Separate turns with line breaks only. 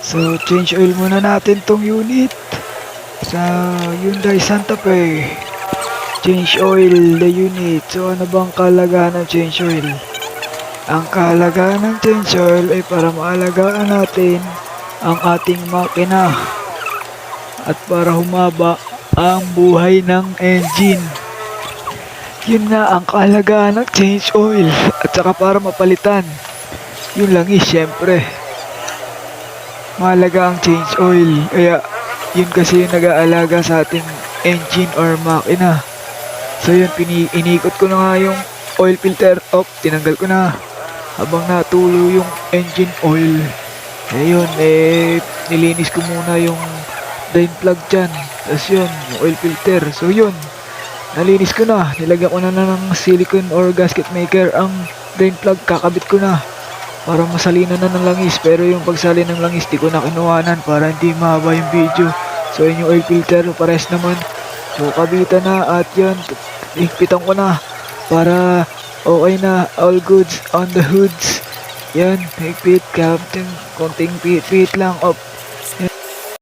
So, change oil muna natin tong unit sa Hyundai Santa Fe. Change oil the unit. So, ano bang kalagahan ng change oil? Ang kalagahan ng change oil ay para maalagaan natin ang ating makina at para humaba ang buhay ng engine. Yun nga ang kalagahan ng change oil at saka para mapalitan. Yun lang syempre. Mahalaga ang change oil. Kaya yun kasi yung nag-aalaga sa ating engine or makina. So yun, inikot ko na nga yung oil filter off. Tinanggal ko na habang natulo yung engine oil. Ayun, nilinis ko muna yung drain plug dyan. Tapos yun, yung oil filter. So yun, nalinis ko na. Nilagyan ko na ng silicone or gasket maker ang drain plug. Kakabit ko na para masalinan na ng langis. Pero yung pagsali ng langis, di ko na kinuhanan para hindi mahaba yung video. So yun yung oil filter, pares naman. So kabitan na at yun, higpitan ko na para okay na, all goods on the hoods. Yan, higpit, konting pit lang, off.